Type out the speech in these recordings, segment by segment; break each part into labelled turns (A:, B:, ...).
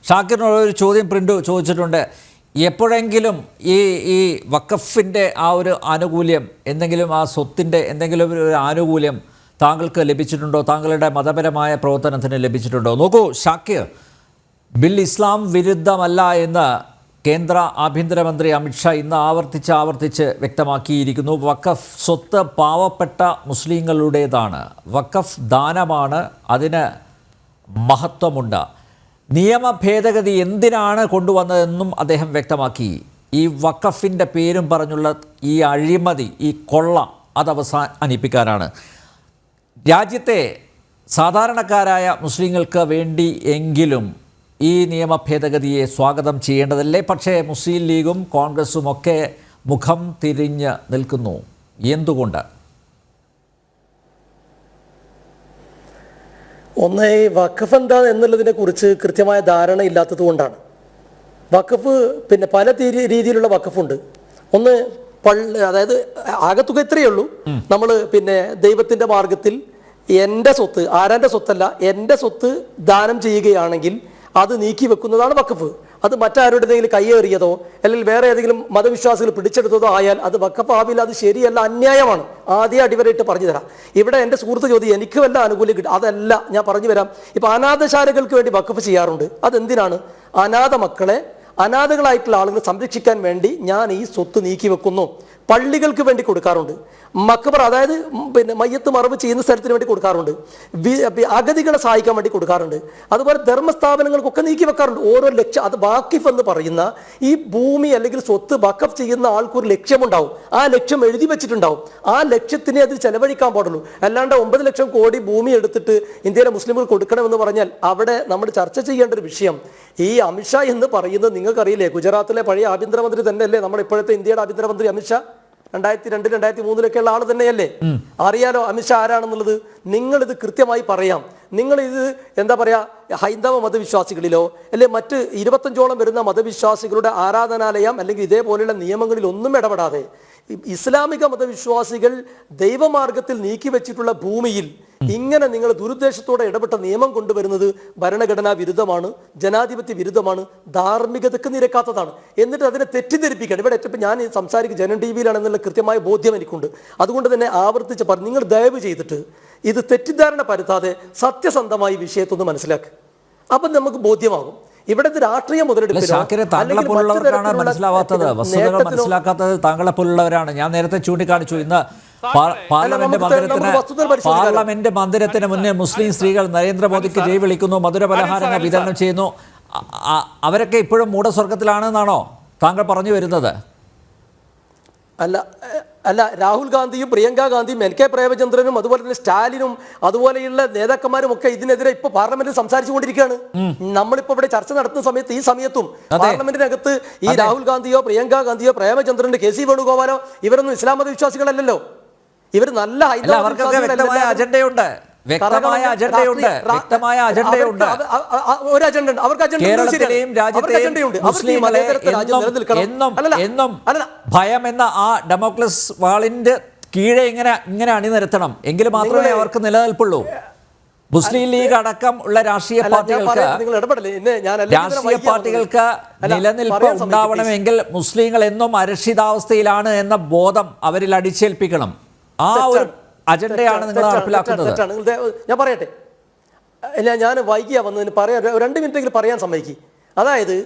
A: ഷാക്കിറിനോട് ഒരു ചോദ്യം പ്രിൻ്റ് ചോദിച്ചിട്ടുണ്ട്. എപ്പോഴെങ്കിലും ഈ വഖഫിൻ്റെ ആ ഒരു ആനുകൂല്യം, എന്തെങ്കിലും ആ സ്വത്തിൻ്റെ എന്തെങ്കിലും ഒരു ആനുകൂല്യം താങ്കൾക്ക് ലഭിച്ചിട്ടുണ്ടോ? താങ്കളുടെ മതപരമായ പ്രവർത്തനത്തിന് ലഭിച്ചിട്ടുണ്ടോ? നോക്കൂ ഷാക്കിർ, ബിൽ ഇസ്ലാം വിരുദ്ധമല്ല എന്ന് കേന്ദ്ര ആഭ്യന്തരമന്ത്രി അമിത്ഷാ ഇന്ന് ആവർത്തിച്ച് വ്യക്തമാക്കിയിരിക്കുന്നു. വഖഫ് സ്വത്ത് പാവപ്പെട്ട മുസ്ലിങ്ങളുടേതാണ്, വഖഫ് ദാനമാണ്, അതിന് മഹത്വമുണ്ട്. നിയമ ഭേദഗതി എന്തിനാണ് കൊണ്ടുവന്നതെന്നും അദ്ദേഹം വ്യക്തമാക്കി. ഈ വഖഫിൻ്റെ പേരും പറഞ്ഞുള്ള ഈ അഴിമതി, ഈ കൊള്ള അത് അവസാനിപ്പിക്കാനാണ്. രാജ്യത്തെ സാധാരണക്കാരായ മുസ്ലിങ്ങൾക്ക് വേണ്ടി എങ്കിലും ഈ നിയമ ഭേദഗതിയെ സ്വാഗതം ചെയ്യേണ്ടതല്ലേ? പക്ഷേ മുസ്ലിം ലീഗും കോൺഗ്രസും ഒക്കെ മുഖം തിരിഞ്ഞ് നിൽക്കുന്നു. എന്തുകൊണ്ട്?
B: ഒന്ന്, ഈ വഖഫ് എന്താ എന്നുള്ളതിനെ കുറിച്ച് കൃത്യമായ ധാരണ ഇല്ലാത്തത് കൊണ്ടാണ്. വഖഫ് പിന്നെ പല രീതിയിലുള്ള വഖഫുണ്ട്. ഒന്ന് അതായത് ആകത്തുക ഇത്രയേ ഉള്ളൂ. നമ്മൾ പിന്നെ ദൈവത്തിൻ്റെ മാർഗത്തിൽ എൻ്റെ സ്വത്ത്, ആരാൻ്റെ സ്വത്തല്ല, എൻ്റെ സ്വത്ത് ദാനം ചെയ്യുകയാണെങ്കിൽ അത് നീക്കി വെക്കുന്നതാണ് വഖഫ്. അത് മറ്റാരുടെയെങ്കിലും കയ്യേറിയതോ അല്ലെങ്കിൽ വേറെ ഏതെങ്കിലും മതവിശ്വാസികൾ പിടിച്ചെടുത്തതോ ആയാൽ അത് വഖഫ് ആവില്ല, അത് ശരിയല്ല, അന്യായമാണ്. ആദ്യം അടിവരയിട്ട് പറഞ്ഞു തരാം. ഇവിടെ എൻ്റെ സുഹൃത്ത് ചോദ്യം എനിക്ക് വല്ല ആനുകൂല്യം കിട്ടും, അതല്ല ഞാൻ പറഞ്ഞു വരാം. ഇപ്പം അനാഥശാലകൾക്ക് വേണ്ടി വഖഫ് ചെയ്യാറുണ്ട്. അതെന്തിനാണ്? അനാഥ മക്കളെ, അനാഥകളായിട്ടുള്ള ആളുകൾ സംരക്ഷിക്കാൻ വേണ്ടി ഞാൻ ഈ സ്വത്ത് നീക്കി വെക്കുന്നു. പള്ളികൾക്ക് വേണ്ടി കൊടുക്കാറുണ്ട്. മക്ബറ, അതായത് പിന്നെ മയ്യത്ത് മറവ് ചെയ്യുന്ന സ്ഥലത്തിന് വേണ്ടി കൊടുക്കാറുണ്ട്. അഗതികളെ സഹായിക്കാൻ വേണ്ടി കൊടുക്കാറുണ്ട്. അതുപോലെ ധർമ്മസ്ഥാപനങ്ങൾക്കൊക്കെ നീക്കി വെക്കാറുണ്ട്. ഓരോ ലക്ഷ്യം, അത് വാക്കിഫ് എന്ന് പറയുന്ന ഈ ഭൂമി അല്ലെങ്കിൽ സ്വത്ത് വഖഫ് ചെയ്യുന്ന ആൾക്കൊരു ലക്ഷ്യമുണ്ടാവും. ആ ലക്ഷ്യം എഴുതി വെച്ചിട്ടുണ്ടാവും. ആ ലക്ഷ്യത്തിനെ അതിൽ ചെലവഴിക്കാൻ പാടുള്ളൂ. അല്ലാണ്ട് 9 ലക്ഷം കോടി ഭൂമി എടുത്തിട്ട് ഇന്ത്യയിലെ മുസ്ലിമുകൾ കൊടുക്കണമെന്ന് പറഞ്ഞാൽ അവിടെ നമ്മൾ ചർച്ച ചെയ്യേണ്ട ഒരു വിഷയം, ഈ അമിത്ഷാ എന്ന് പറയുന്നത് നിങ്ങൾക്കറിയില്ലേ? ഗുജറാത്തിലെ പഴയ ആഭ്യന്തരമന്ത്രി തന്നെയല്ലേ നമ്മുടെ ഇപ്പോഴത്തെ ഇന്ത്യയുടെ ആഭ്യന്തരമന്ത്രി അമിത്ഷാ? 2002, 2003 ഉള്ള ആള് തന്നെയല്ലേ? അറിയാലോ അമിത്ഷാ ആരാണെന്നുള്ളത്. നിങ്ങളിത് കൃത്യമായി പറയാം. നിങ്ങളിത് എന്താ പറയാ, ഹൈന്ദവ മതവിശ്വാസികളിലോ അല്ലെ മറ്റ് 25ഓളം വരുന്ന മതവിശ്വാസികളുടെ ആരാധനാലയം അല്ലെങ്കിൽ ഇതേപോലെയുള്ള നിയമങ്ങളിൽ ഒന്നും ഇടപെടാതെ ഇസ്ലാമിക മതവിശ്വാസികൾ ദൈവമാർഗത്തിൽ നീക്കി വെച്ചിട്ടുള്ള ഭൂമിയിൽ ഇങ്ങനെ നിങ്ങൾ ദുരുദ്ദേശത്തോടെ ഇടപെട്ട നിയമം കൊണ്ടുവരുന്നത് ഭരണഘടനാ വിരുദ്ധമാണ്, ജനാധിപത്യ വിരുദ്ധമാണ്, ധാർമ്മികതയ്ക്ക് നിരക്കാത്തതാണ്. എന്നിട്ട് അതിനെ തെറ്റിദ്ധരിപ്പിക്കണം. ഇവിടെ ഏറ്റവും ഞാൻ സംസാരിക്കും ജനം ടി വിയിലാണെന്നുള്ള കൃത്യമായ ബോധ്യം എനിക്കുണ്ട്. അതുകൊണ്ട് തന്നെ ആവർത്തിച്ച് പറഞ്ഞു, നിങ്ങൾ ദയവ് ചെയ്തിട്ട് ഇത് തെറ്റിദ്ധാരണ പരത്താതെ സത്യസന്ധമായി വിഷയത്തൊന്ന് മനസ്സിലാക്കുക. അപ്പം നമുക്ക് ബോധ്യമാകും. ഇവിടുത്തെ രാഷ്ട്രീയ
A: മുതലെടുപ്പിലാണ് മനസ്സിലാവാത്തത്, വസ്തുതകൾ മനസ്സിലാക്കാത്തത് താങ്കളെ പോലുള്ളവരാണ്. ഞാൻ നേരത്തെ ചൂണ്ടിക്കാണിച്ചു, ഇന്ന് പാർലമെന്റ് മന്ദിരത്തിന് മുന്നേ മുസ്ലിം സ്ത്രീകൾ നരേന്ദ്രമോദിക്ക് ജയ് വിളിക്കുന്നു, മധുര പലഹാരങ്ങൾ വിതരണം ചെയ്യുന്നു. അവരൊക്കെ ഇപ്പോഴും മൂഢസ്വർഗത്തിലാണെന്നാണോ താങ്കൾ പറഞ്ഞു വരുന്നത്?
B: അല്ല, രാഹുൽ ഗാന്ധിയും പ്രിയങ്ക ഗാന്ധിയും NK പ്രേമചന്ദ്രനും അതുപോലെ തന്നെ സ്റ്റാലിനും അതുപോലെയുള്ള നേതാക്കന്മാരും ഒക്കെ ഇതിനെതിരെ ഇപ്പൊ പാർലമെന്റിൽ സംസാരിച്ചുകൊണ്ടിരിക്കുകയാണ്. നമ്മളിപ്പോ ഇവിടെ ചർച്ച നടത്തുന്ന സമയത്ത് ഈ സമയത്തും പാർലമെന്റിനകത്ത് ഈ രാഹുൽ ഗാന്ധിയോ പ്രിയങ്ക ഗാന്ധിയോ പ്രേമചന്ദ്രന്റെ KC വേണുഗോപാലോ ഇവരൊന്നും ഇസ്ലാം മത വിശ്വാസികളല്ലല്ലോ. ഇവർ നല്ല
A: അജണ്ടയുണ്ട്, വ്യക്തമായ അജണ്ടയുണ്ട്.
B: ഒരു അജണ്ട ഉണ്ട് അവർക്ക്.
A: കേരളത്തിലെയും രാജ്യത്തെയും മുസ്ലിങ്ങളെ എന്നും ഭയം എന്ന ആ ഡെമോക്രസ് വാളിന്റെ കീഴെ ഇങ്ങനെ അണിനിരത്തണം, എങ്കിൽ മാത്രമേ അവർക്ക് നിലനിൽപ്പുള്ളൂ. മുസ്ലിം ലീഗ് അടക്കം ഉള്ള രാഷ്ട്രീയ പാർട്ടികൾക്ക് നിലനിൽപ്പ് ഉണ്ടാവണമെങ്കിൽ മുസ്ലിങ്ങൾ എന്നും അരക്ഷിതാവസ്ഥയിലാണ് എന്ന ബോധം അവരിൽ അടിച്ചേൽപ്പിക്കണം. ആ ഒരു അജണ്ടയാണ് നിങ്ങൾ നടപ്പിലാക്കുന്നത്.
B: ഞാൻ പറയട്ടെ, ഞാൻ വൈകിയാ വന്നതിന് പറയാൻ 2 മിനിറ്റെങ്കിലും പറയാൻ സമ്മതിക്കും. അതായത്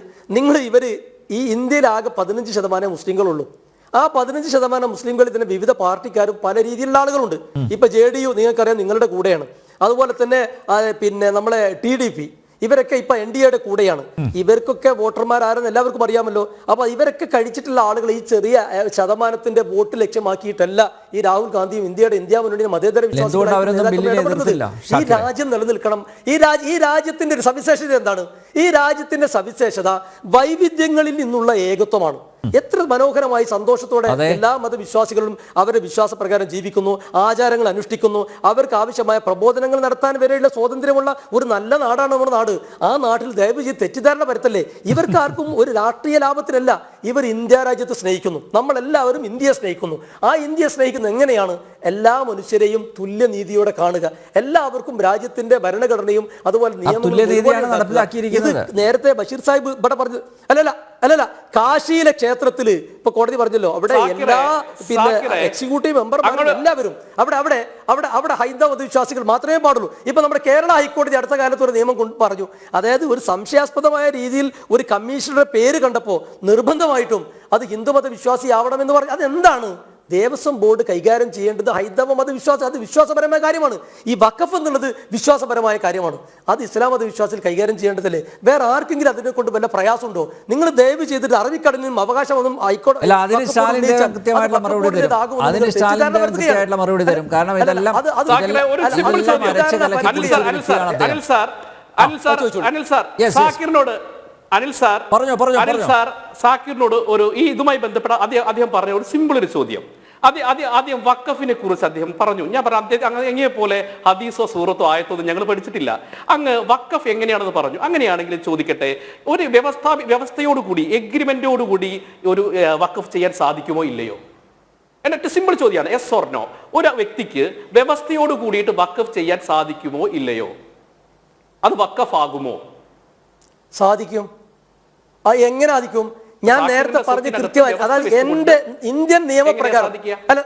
B: ഇവര് ഈ ഇന്ത്യയിൽ ആകെ 15% മുസ്ലിങ്ങളുള്ളൂ. ആ 15% മുസ്ലിങ്ങളിൽ തന്നെ വിവിധ പാർട്ടിക്കാരും പല രീതിയിലുള്ള ആളുകളുണ്ട്. ഇപ്പൊ JDU നിങ്ങൾക്കറിയാം, നിങ്ങളുടെ കൂടെയാണ്. അതുപോലെ തന്നെ പിന്നെ നമ്മളെ TDP ഇവരൊക്കെ ഇപ്പൊ NDAയുടെ കൂടെയാണ്. ഇവർക്കൊക്കെ വോട്ടർമാരാരെന്ന് എല്ലാവർക്കും അറിയാമല്ലോ. അപ്പൊ ഇവരൊക്കെ കഴിച്ചിട്ടുള്ള ആളുകൾ ഈ ചെറിയ ശതമാനത്തിന്റെ വോട്ട് ലക്ഷ്യമാക്കിയിട്ടല്ല ഈ രാഹുൽ ഗാന്ധിയും ഇന്ത്യ മുന്നണിയും മതേതര വിശ്വാസികളും. ഈ രാജ്യം നിലനിൽക്കണം. ഈ രാജ്യത്തിന്റെ ഒരു സവിശേഷത എന്താണ്? ഈ രാജ്യത്തിന്റെ സവിശേഷത വൈവിധ്യങ്ങളിൽ നിന്നുള്ള ഏകത്വമാണ്. എത്ര മനോഹരമായി സന്തോഷത്തോടെ എല്ലാ മതവിശ്വാസികളും അവരുടെ വിശ്വാസപ്രകാരം ജീവിക്കുന്നു, ആചാരങ്ങൾ അനുഷ്ഠിക്കുന്നു, അവർക്ക് ആവശ്യമായ പ്രബോധനങ്ങൾ നടത്താൻ വരെയുള്ള സ്വാതന്ത്ര്യമുള്ള ഒരു നല്ല നാടാണ് നമ്മുടെ നാട്. ആ നാട്ടിൽ ദയവ് ചെയ്ത് തെറ്റിദ്ധാരണ വരുത്തല്ലേ. ഇവർക്കാർക്കും ഒരു രാഷ്ട്രീയ ലാഭത്തിനല്ല, ഇവർ ഇന്ത്യ രാജ്യത്തെ സ്നേഹിക്കുന്നു. നമ്മളെല്ലാവരും ഇന്ത്യയെ സ്നേഹിക്കുന്നു. ആ ഇന്ത്യയെ സ്നേഹിക്കുന്ന ആഗ്രഹിക്കുന്നത് എങ്ങനെയാണ് എല്ലാ മനുഷ്യരെയും തുല്യനീതിയോടെ കാണുക, എല്ലാവർക്കും രാജ്യത്തിന്റെ ഭരണഘടനയും അതുപോലെ നിയമങ്ങളും. നേരത്തെ ബഷീർ സാഹിബ് ഇവിടെ പറഞ്ഞു, അല്ലല്ല കാശിയിലെ ക്ഷേത്രത്തില് ഇപ്പൊ കോടതി പറഞ്ഞല്ലോ, അവിടെ എല്ലാ എക്സിക്യൂട്ടീവ് മെമ്പർമാരും എല്ലാവരും അവിടെ ഹൈന്ദവ മതവിശ്വാസികൾ മാത്രമേ പാടുള്ളൂ. ഇപ്പൊ നമ്മുടെ കേരള ഹൈക്കോടതി അടുത്ത കാലത്ത് ഒരു നിയമം പറഞ്ഞു, അതായത് ഒരു സംശയാസ്പദമായ രീതിയിൽ ഒരു കമ്മീഷണറുടെ പേര് കണ്ടപ്പോ നിർബന്ധമായിട്ടും അത് ഹിന്ദുമത വിശ്വാസിയാവണമെന്ന് പറഞ്ഞു. അതെന്താണ് ദേവസ്വം ബോർഡ് കൈകാര്യം ചെയ്യേണ്ടത്? ഹൈന്ദവ മതവിശ്വാസം അത് വിശ്വാസപരമായ കാര്യമാണ്. ഈ വഖഫ് എന്നുള്ളത് വിശ്വാസപരമായ കാര്യമാണ്. അത് ഇസ്ലാം മതവിശ്വാസിൽ കൈകാര്യം ചെയ്യേണ്ടതല്ലേ? വേറെ ആർക്കെങ്കിലും അതിനെ കൊണ്ട് വല്ല പ്രയാസമുണ്ടോ? നിങ്ങൾ ദയവ് ചെയ്തിട്ട് അറബിക്കടലിനും അവകാശമൊന്നും
A: ഹൈക്കോടതി
C: സാക്കിറിനോട് ഒരു ഇതുമായി ബന്ധപ്പെട്ട അദ്ദേഹം പറഞ്ഞ ഒരു സിമ്പിൾ ഒരു ചോദ്യം. ആദ്യം വഖഫിനെ കുറിച്ച് അദ്ദേഹം പറഞ്ഞു. ഞാൻ പറഞ്ഞു എങ്ങനെ പോലെ ഹദീസോ സൂറത്തോ ആയത്തോ ഞങ്ങൾ പഠിച്ചിട്ടില്ല. അങ്ങ് വഖഫ് എങ്ങനെയാണെന്ന് പറഞ്ഞു. അങ്ങനെയാണെങ്കിൽ ചോദിക്കട്ടെ, ഒരു വ്യവസ്ഥയോടുകൂടി എഗ്രിമെന്റോടുകൂടി ഒരു വഖഫ് ചെയ്യാൻ സാധിക്കുമോ ഇല്ലയോ? എന്നിട്ട് സിമ്പിൾ ചോദ്യമാണ്, യെസ് ഓർ നോ. ഒരു വ്യക്തിക്ക് വ്യവസ്ഥയോട് കൂടിയിട്ട് വഖഫ് ചെയ്യാൻ സാധിക്കുമോ ഇല്ലയോ? അത് വഖഫ് ആകുമോ?
B: സാധിക്കും. എങ്ങനെ സാധിക്കും? ഞാൻ നേരത്തെ പറഞ്ഞ കൃത്യമായി, അതായത് എന്റെ ഇന്ത്യൻ നിയമപ്രകാരം അല്ല,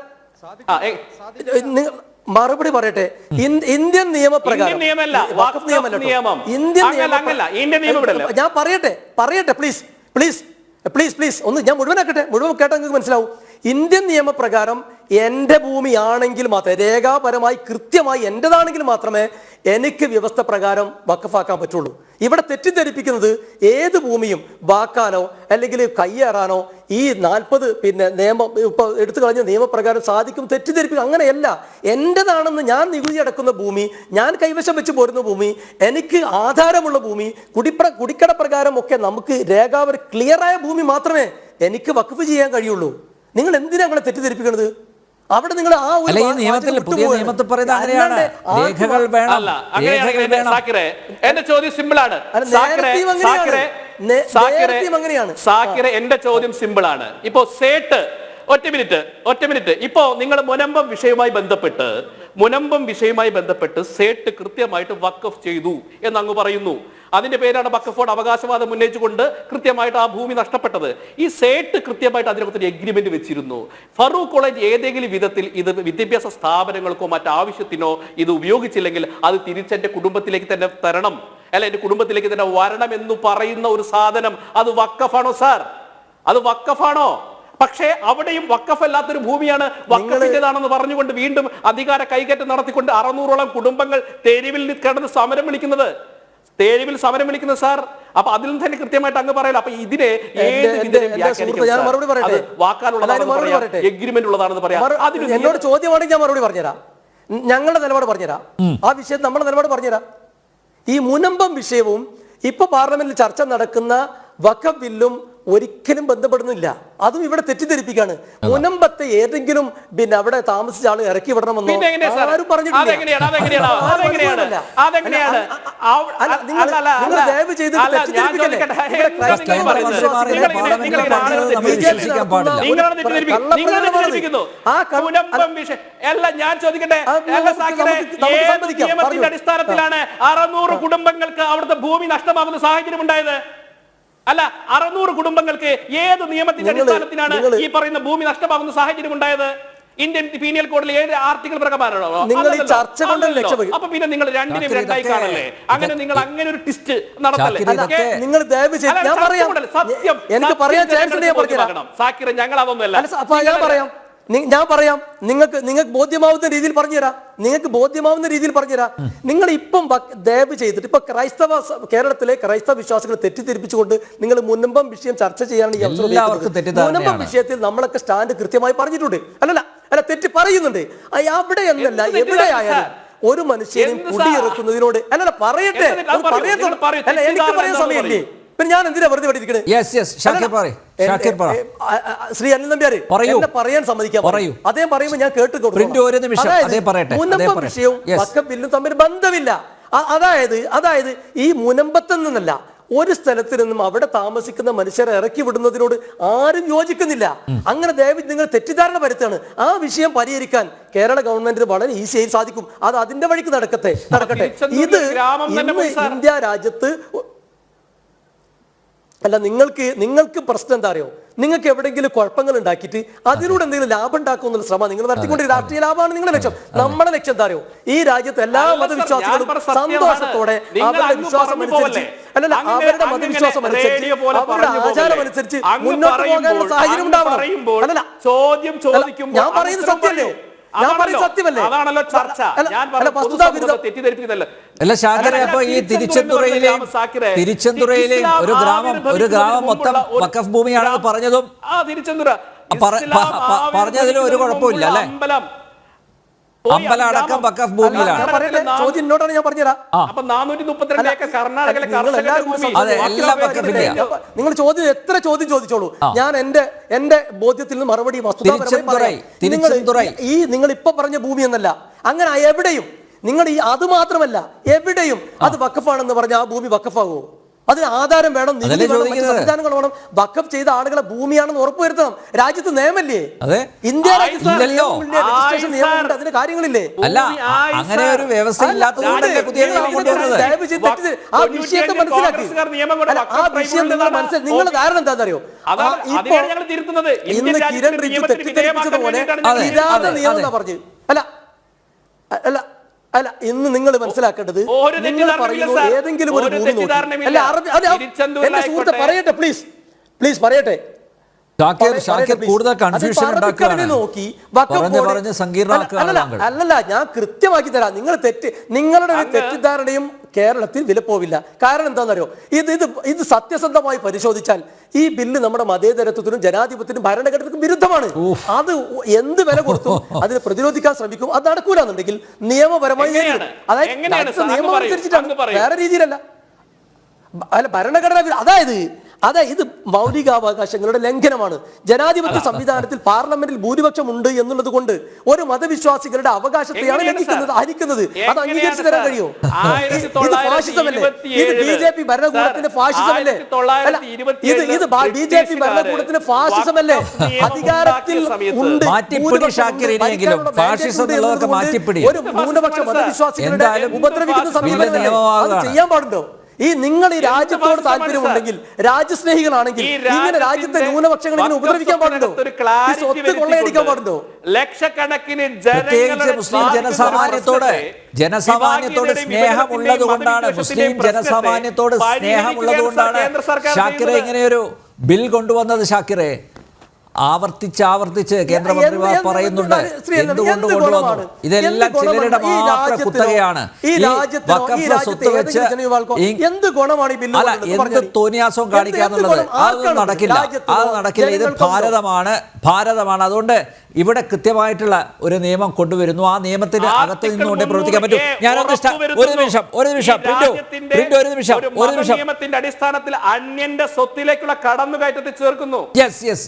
B: മറുപടി പറയട്ടെ. ഇന്ത്യൻ നിയമപ്രകാരം ഞാൻ പറയട്ടെ പ്ലീസ് ഒന്ന് ഞാൻ മുഴുവൻ കേട്ടാൽ നിങ്ങൾക്ക് മനസ്സിലാവും. ഇന്ത്യൻ നിയമപ്രകാരം എൻ്റെ ഭൂമിയാണെങ്കിൽ മാത്രമേ, രേഖാപരമായി കൃത്യമായി എൻ്റെതാണെങ്കിൽ മാത്രമേ എനിക്ക് വ്യവസ്ഥ പ്രകാരം വഖഫാക്കാൻ പറ്റുള്ളൂ. ഇവിടെ തെറ്റിദ്ധരിപ്പിക്കുന്നത് ഏത് ഭൂമിയും വാക്കാനോ അല്ലെങ്കിൽ കയ്യേറാനോ ഈ 40 നിയമം ഇപ്പൊ എടുത്തു കളഞ്ഞ നിയമപ്രകാരം സാധിക്കും തെറ്റിദ്ധരിപ്പിക്കുക. അങ്ങനെയല്ല. എൻ്റെതാണെന്ന് ഞാൻ നികുതി അടക്കുന്ന ഭൂമി, ഞാൻ കൈവശം വെച്ച് പോരുന്ന ഭൂമി, എനിക്ക് ആധാരമുള്ള ഭൂമി, കുടിക്കട പ്രകാരം ഒക്കെ നമുക്ക് രേഖാപര ക്ലിയറായ ഭൂമി മാത്രമേ എനിക്ക് വഖഫ് ചെയ്യാൻ കഴിയുള്ളൂ. നിങ്ങൾ എന്തിനാ ഞങ്ങളെ തെറ്റിദ്ധരിപ്പിക്കുന്നത്? അവിടെ നിങ്ങൾ ആ ഒരു
A: പുതിയ നിയമത്തിൽ പറയുന്നത് അങ്ങനെയാണ്, രേഖകൾ വേണം.
C: എന്റെ ചോദ്യം സിമ്പിൾ ആണ്. എന്റെ ചോദ്യം സിമ്പിൾ ആണ്. ഇപ്പോ സേട്ട് ഒറ്റ മിനിറ്റ് ഇപ്പോ നിങ്ങൾ മുനമ്പം വിഷയവുമായി ബന്ധപ്പെട്ട് സേട്ട് കൃത്യമായിട്ട് വഖഫ് ചെയ്തു എന്ന് അങ്ങ് പറയുന്നു. അതിന്റെ പേരാണ് വഖഫോട് അവകാശവാദം ഉന്നയിച്ചുകൊണ്ട് കൃത്യമായിട്ട് ആ ഭൂമി നഷ്ടപ്പെട്ടത്. ഈ സേട്ട് കൃത്യമായിട്ട് അതിനകത്തൊരു എഗ്രിമെന്റ് വെച്ചിരുന്നു. ഫറൂഖ് കോളേജ് ഏതെങ്കിലും വിധത്തിൽ ഇത് വിദ്യാഭ്യാസ സ്ഥാപനങ്ങൾക്കോ മറ്റാവശ്യത്തിനോ ഇത് ഉപയോഗിച്ചില്ലെങ്കിൽ അത് തിരിച്ചെന്റെ കുടുംബത്തിലേക്ക് തന്നെ തരണം, അല്ല എന്റെ കുടുംബത്തിലേക്ക് തന്നെ വരണം എന്ന് പറയുന്ന ഒരു സാധനം അത് വഖഫാണോ സാർ? അത് വഖഫാണോ? പക്ഷേ അവിടെയും വഖഫ് അല്ലാത്തൊരു ഭൂമിയാണ് വഖഫിന്റേതാണെന്ന് പറഞ്ഞുകൊണ്ട് വീണ്ടും അധികാര കൈകയറ്റം നടത്തിക്കൊണ്ട് 600ഓളം കുടുംബങ്ങൾ തെരുവിൽ കിടന്ന് സമരം വിളിക്കുന്നത് സാർ. അപ്പൊ അതിൽ നിന്ന് തന്നെ കൃത്യമായിട്ട് അങ്ങ് പറയല. അപ്പൊ ഇതിനെ എഗ്രിമെന്റ് ഉള്ളതാണെന്ന് പറയാം.
B: എന്നോട് ചോദ്യമാണെങ്കിൽ ഞാൻ മറുപടി പറഞ്ഞുതരാം. ഞങ്ങളുടെ നിലപാട് പറഞ്ഞുതരാം. ആ വിഷയത്തിൽ നമ്മുടെ നിലപാട് പറഞ്ഞുതരാം. ഈ മുനമ്പം വിഷയവും ഇപ്പൊ പാർലമെന്റിൽ ചർച്ച നടക്കുന്ന വഖഫ് ബില്ലും ഒരിക്കലും ബന്ധപ്പെടുന്നില്ല. അതും ഇവിടെ തെറ്റിദ്ധരിപ്പിക്കാണ്. മുനമ്പത്തെ ഏതെങ്കിലും അവിടെ താമസിച്ച ആള് ഇറക്കി വിടണമെന്നോ ആരും പറഞ്ഞിട്ടില്ല. ദയവ് ചെയ്ത്
C: ഞാൻ ചോദിക്കട്ടെ, അടിസ്ഥാനത്തിലാണ് 600 കുടുംബങ്ങൾക്ക് അവിടുത്തെ ഭൂമി നഷ്ടമാകുന്ന സാഹചര്യം ഉണ്ടായത്? അല്ല, 600 കുടുംബങ്ങൾക്ക് ഏത് നിയമത്തിന്റെ അടിസ്ഥാനത്തിലാണ് ഈ പറയുന്ന ഭൂമി നഷ്ടമാകുന്ന സാഹചര്യം ഉണ്ടായത്? ഇന്ത്യൻ പീനൽ കോഡിൽ ഏത് ആർട്ടിക്കിൾ പ്രകാരമാണോ? അപ്പൊ പിന്നെ നിങ്ങൾ രണ്ടിനെയും രണ്ടായി കാണല്ലേ? അങ്ങനെ നിങ്ങൾ അങ്ങനെ ഒരു ട്വിസ്റ്റ് നടത്തല്ലേ?
B: നിങ്ങൾ ദയവ് ചെയ്ത്
C: സത്യം
B: എനിക്ക് പറയാൻ
C: സാക്കിറ, ഞങ്ങൾ അതൊന്നുമല്ല.
B: ഞാൻ പറയാം, നിങ്ങൾക്ക് ബോധ്യമാവുന്ന രീതിയിൽ പറഞ്ഞുതരാം. നിങ്ങൾ ഇപ്പം ദയവ് ചെയ്തിട്ട് ഇപ്പൊ കേരളത്തിലെ ക്രൈസ്തവ വിശ്വാസികളെ തെറ്റിദ്ധരിപ്പിച്ചുകൊണ്ട് നിങ്ങൾ മുനമ്പം വിഷയം ചർച്ച ചെയ്യാനാണ് ഈ അവസരം. മുനമ്പം വിഷയത്തിൽ നമ്മളൊക്കെ സ്റ്റാൻഡ് കൃത്യമായി പറഞ്ഞിട്ടുണ്ട്. അല്ല തെറ്റി പറയുന്നുണ്ട്. അവിടെ എന്നല്ല എവിടെയായാലും ഒരു മനുഷ്യനും കുടിയിറക്കുന്നതിനോട് പറയട്ടെ. എനിക്ക് പറയാൻ സമയമില്ലേ? പിന്നെ ഞാൻ എന്തിനാ വെറുതെ പഠിപ്പിക്കണേ? ശ്രീ അനിൽ നമ്പ്യാര് എന്നെ പറയാൻ സമ്മതിക്കാൻ അദ്ദേഹം പറയുമ്പോൾ ഞാൻ കേട്ട് മുനമ്പം വിഷയവും വഖഫ് ബില്ലും തമ്മിൽ ബന്ധമില്ല. അതായത് ഈ മുനമ്പത്തിൽ നിന്നല്ല ഒരു സ്ഥലത്ത് നിന്നും അവിടെ താമസിക്കുന്ന മനുഷ്യരെ ഇറക്കി വിടുന്നതിനോട് ആരും യോജിക്കുന്നില്ല. അങ്ങനെ ദയവ് നിങ്ങൾ തെറ്റിദ്ധാരണ വരുത്താണ്. ആ വിഷയം പരിഹരിക്കാൻ കേരള ഗവൺമെന്റിന് വളരെ ഈസിയായി സാധിക്കും. അത് അതിന്റെ വഴിക്ക് നടക്കട്ടെ. ഇത് ഇന്ത്യ രാജ്യത്ത് അല്ല, നിങ്ങൾക്ക് പ്രശ്നം എന്താ അറിയോ? നിങ്ങൾക്ക് എവിടെയെങ്കിലും കുഴപ്പങ്ങൾ ഉണ്ടാക്കിയിട്ട് അതിലൂടെ എന്തെങ്കിലും ലാഭം ഉണ്ടാക്കുമെന്നുള്ള ശ്രമം നിങ്ങൾ നടത്തിക്കൊണ്ട് രാഷ്ട്രീയ ലാഭമാണ് നിങ്ങളുടെ ലക്ഷ്യം. നമ്മുടെ ലക്ഷ്യം എന്താ അറിയോ? ഈ രാജ്യത്ത് എല്ലാ മതവിശ്വാസികളും സന്തോഷത്തോടെ അവരുടെ വിശ്വാസം അനുസരിച്ച് അവരുടെ മതവിശ്വാസം അനുസരിച്ച് അവരുടെ ആചാരം അനുസരിച്ച് മുന്നോട്ട് പോകാനുള്ള സാഹചര്യം ഉണ്ടാവണം. അല്ലല്ല,
C: ചോദ്യം ചോദിക്കും.
B: ഞാൻ പറയുന്നത് സത്യമല്ലേ? ഞാൻ പറയുന്നത് സത്യമല്ലേ?
C: അതാണല്ലോ ചർച്ച. തെറ്റിദ്ധരിപ്പിക്കുന്നില്ല.
A: അല്ല ഷാക്കിറെ, അപ്പൊ ഈ തിരുച്ചെന്തുറയിലെയും ഒരു ഗ്രാമം മൊത്തം വഖഫ് ഭൂമിയാണെന്ന് പറഞ്ഞതും പറഞ്ഞതിലും ഒരു കുഴപ്പമില്ല അല്ലെ? അമ്പലം അടക്കം വഖഫ് ഭൂമിയിലാണ്.
B: ചോദ്യം എന്നോടാണ്, ഞാൻ പറഞ്ഞുതരാം. നിങ്ങൾ ചോദ്യം എത്ര ചോദ്യം ചോദിച്ചോളൂ, ഞാൻ എന്റെ ബോധ്യത്തിൽ നിന്ന് മറുപടി നിങ്ങൾ ഇപ്പൊ പറഞ്ഞ ഭൂമി എന്നല്ല, അങ്ങനെ എവിടെയും നിങ്ങൾ അത് മാത്രമല്ല എവിടെയും അത് വഖഫാണെന്ന് പറഞ്ഞ ആ ഭൂമി വഖഫാകുമോ? അതിന് ആധാരം വേണം, നികുതി വേണം, മറ്റു സംവിധാനങ്ങൾ വേണം. വഖഫ് ചെയ്ത ആളുകളെ ഭൂമിയാണെന്ന് ഉറപ്പുവരുത്തണം. രാജ്യത്ത് നിയമല്ലേ? ഇന്ത്യ രജിസ്ട്രേഷൻ നിയമമുണ്ട്, അതിന് കാര്യങ്ങളില്ലേ?
A: അല്ല, അങ്ങനെ ഒരു വ്യവസ്ഥ ഇല്ലാത്തതുകൊണ്ടല്ലേ പുതിയ നിയമം കൊണ്ടുവന്നത്?
B: ആ വിഷയത്തെ മനസ്സിലാക്കി, ആ വിഷയം നിങ്ങളുടെ ധാരണ എന്താണെന്നറിയോ? ഇന്ന് കിരൺ റിജിജു തെറ്റിദ്ധരിപ്പിച്ചതുപോലെ കിരാത നിയമം എന്നാ പറഞ്ഞു. അല്ല, ഇന്ന് നിങ്ങൾ മനസ്സിലാക്കേണ്ടത്, നിങ്ങൾ പറയുന്നു ഏതെങ്കിലും ഒരു ഭൂമി നോക്കി. അല്ല, എന്റെ സുഹൃത്തെ പറയട്ടെ, പ്ലീസ് പറയട്ടെ.
A: കൂടുതൽ കൺഫ്യൂഷൻ
B: അല്ലല്ല, ഞാൻ കൃത്യമാക്കി തരാം. നിങ്ങളുടെ തെറ്റിദ്ധാരണയും കേരളത്തിൽ വിലപ്പോവില്ല. കാരണം എന്താണെന്നറിയോ? ഇത് സത്യസന്ധമായി പരിശോധിച്ചാൽ ഈ ബില്ല് നമ്മുടെ മതേതരത്വത്തിനും ജനാധിപത്യത്തിനും ഭരണഘടനയ്ക്കും വിരുദ്ധമാണ്. അത് എന്ത് വില കൊടുത്തും അതിനെ പ്രതിരോധിക്കാൻ ശ്രമിക്കും. അത് നടക്കൂലെന്നുണ്ടെങ്കിൽ നിയമപരമായി, അതായത് നിയമം അനുസരിച്ചിട്ടാണ്, വേറെ രീതിയിലല്ല. അല്ല, ഭരണഘടന അതായത് ഇത് മൗലികാവകാശങ്ങളുടെ ലംഘനമാണ്. ജനാധിപത്യ സംവിധാനത്തിൽ പാർലമെന്റിൽ ഭൂരിപക്ഷം ഉണ്ട് എന്നുള്ളത് കൊണ്ട് ഒരു മതവിശ്വാസികളുടെ അവകാശത്തെയാണ് ഹരിക്കുന്നത്. അത് അംഗീകരിച്ചു തരാൻ കഴിയോ? ഇത് ഫാഷിസമല്ലേ? ഇത് ബി.ജെ.പി. ഭരണകൂടത്തിന്റെ ഫാഷിസമല്ലേ? ഇത് ബി.ജെ.പി. ഭരണകൂടത്തിന്റെ ഫാഷിസമല്ലേ? അധികാരത്തിൽ ഉണ്ട്, ഒരു ന്യൂനപക്ഷ മതവിശ്വാസികളുടെ ഉപദ്രവിക്കുന്ന സമീപനമല്ലേ? അത് ചെയ്യാൻ പാടുണ്ടോ? നിങ്ങൾ ഈ രാജ്യത്തോട് താല്പര്യമുണ്ടെങ്കിൽ, രാജ്യസ്നേഹികളാണെങ്കിൽ ഇങ്ങനെ രാജ്യത്തെ ന്യൂനപക്ഷങ്ങൾ ഇങ്ങനെ ഉപദ്രവിക്കാൻ പാടുണ്ടോ? സ്വത്ത് കൊള്ളയടിക്കാൻ പാടുണ്ടോ?
C: ലക്ഷക്കണക്കിന്
A: മുസ്ലിം ജനസാമാന്യത്തോട് സ്നേഹമുള്ളത് കൊണ്ടാണ്, ഷാക്കിറെ ഇങ്ങനെയൊരു ബിൽ കൊണ്ടുവന്നത്. ഷാക്കിറെ ആവർത്തിച്ച് കേന്ദ്രമന്ത്രിമാർ പറയുന്നുണ്ട് എന്തുകൊണ്ട് കൊണ്ടുവന്നു. ഇതെല്ലാം ചിലരുടെ മാത്രം കുത്തകയാണ്. സ്വത്ത് വെച്ച് എന്ത് തോന്നിയാസവും കാണിക്കാന്നുള്ളത് അതൊന്നും നടക്കില്ല. ഇത് ഭാരതമാണ്. അതുകൊണ്ട് ഇവിടെ കൃത്യമായിട്ടുള്ള ഒരു നിയമം കൊണ്ടുവരുന്നു. ആ നിയമത്തിന് അകത്ത് നിന്നുകൊണ്ടേ പ്രവർത്തിക്കാൻ പറ്റും. ഒരു നിമിഷം
C: നിയമത്തിന്റെ അടിസ്ഥാനത്തിൽ അന്യന്റെ സ്വത്തിലേക്കുള്ള കടന്നുകയറ്റത്തെ ചേർക്കുന്നു.
A: യെസ്